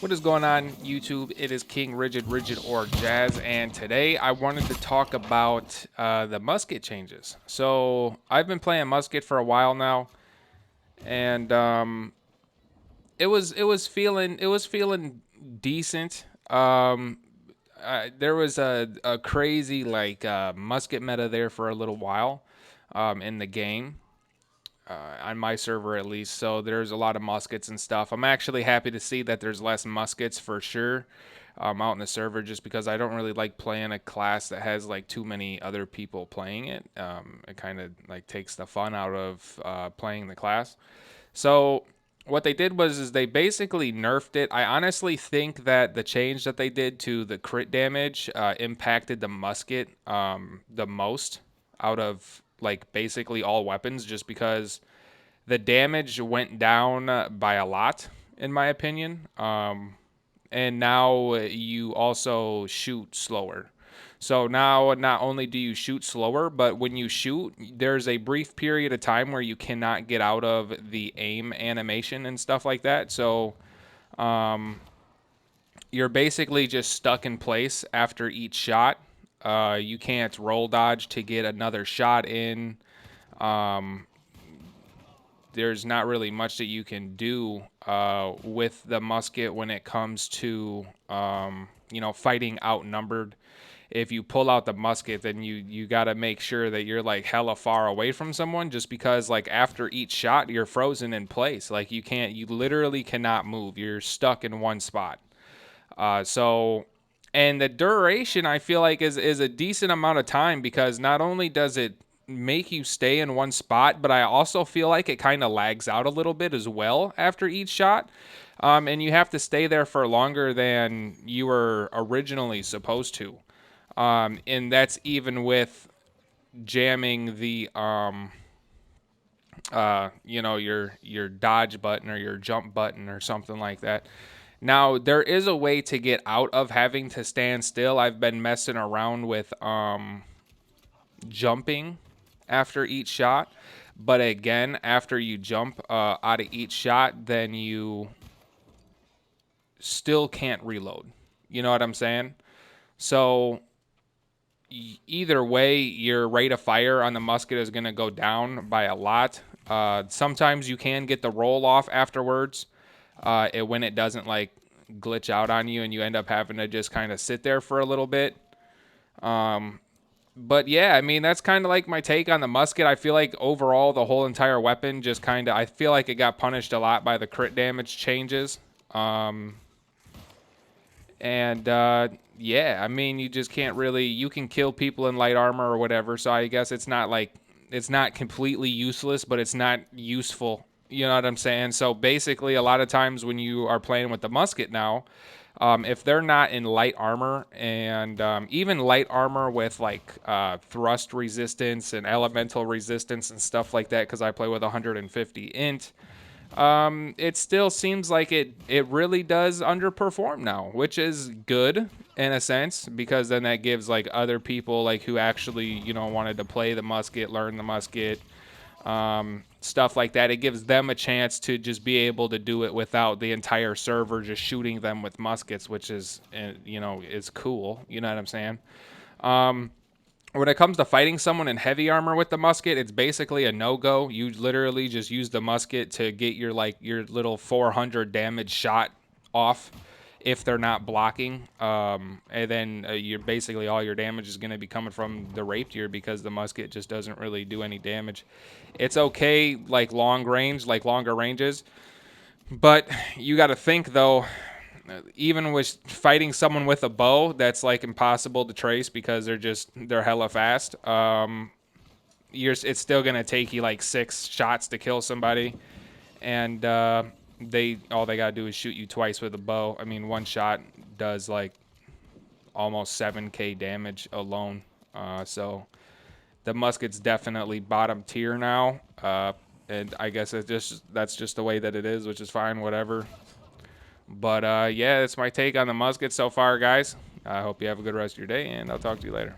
What is going on, YouTube? It is King Rigid or Jazz, and today I wanted to talk about the musket changes. So I've been playing musket for a while now, and it was feeling decent. There was a crazy musket meta there for a little while in the game. On my server at least. So there's a lot of muskets and stuff. I'm actually happy to see that there's less muskets for sure out in the server, just because I don't really like playing a class that has like too many other people playing it. It kind of like takes the fun out of playing the class. So what they did was is they basically nerfed it. I honestly think that the change that they did to the crit damage impacted the musket the most out of like basically all weapons, just because the damage went down by a lot in my opinion. And now you also shoot slower. So now not only do you shoot slower, but when you shoot, there's a brief period of time where you cannot get out of the aim animation and stuff like that. So you're basically just stuck in place after each shot. You can't roll dodge to get another shot in. There's not really much that you can do with the musket when it comes to fighting outnumbered. If you pull out the musket, then you got to make sure that you're like hella far away from someone, just because like after each shot you're frozen in place. Like you literally cannot move. You're stuck in one spot. And the duration I feel like is a decent amount of time, because not only does it make you stay in one spot, but I also feel like it kind of lags out a little bit as well after each shot. And you have to stay there for longer than you were originally supposed to. And that's even with jamming the your dodge button or your jump button or something like that. Now there is a way to get out of having to stand still. I've been messing around with jumping after each shot, but again, after you jump out of each shot, then you still can't reload. You know what I'm saying? So either way, your rate of fire on the musket is going to go down by a lot. Sometimes you can get the roll off afterwards, when it doesn't like glitch out on you and you end up having to just kind of sit there for a little bit. But yeah, I mean, that's kind of like my take on the musket. I feel like overall the whole entire weapon just kind of, I feel like it got punished a lot by the crit damage changes. And yeah, I mean, you just can't really, you can kill people in light armor or whatever. So I guess it's not like, it's not completely useless, but it's not useful. You know what I'm saying? So basically, a lot of times when you are playing with the musket now, if they're not in light armor, and even light armor with like thrust resistance and elemental resistance and stuff like that, because I play with 150 int, it still seems like it really does underperform now, which is good in a sense, because then that gives like other people like who actually wanted to play the musket, learn the musket, stuff like that. It gives them a chance to just be able to do it without the entire server just shooting them with muskets, which is is cool. You know what I'm saying? When it comes to fighting someone in heavy armor with the musket, it's basically a no-go. You literally just use the musket to get your little 400 damage shot off if they're not blocking. And then you're basically, all your damage is going to be coming from the rapier, because the musket just doesn't really do any damage. It's okay like long range, like longer ranges, but you got to think though, even with fighting someone with a bow, that's like impossible to trace, because they're hella fast. It's still gonna take you like 6 shots to kill somebody, and they all they gotta do is shoot you twice with a bow. I mean, one shot does like almost 7k damage alone. So the musket's definitely bottom tier now. And I guess that's just the way that it is, which is fine, whatever. But yeah, that's my take on the musket so far, guys. I hope you have a good rest of your day, and I'll talk to you later.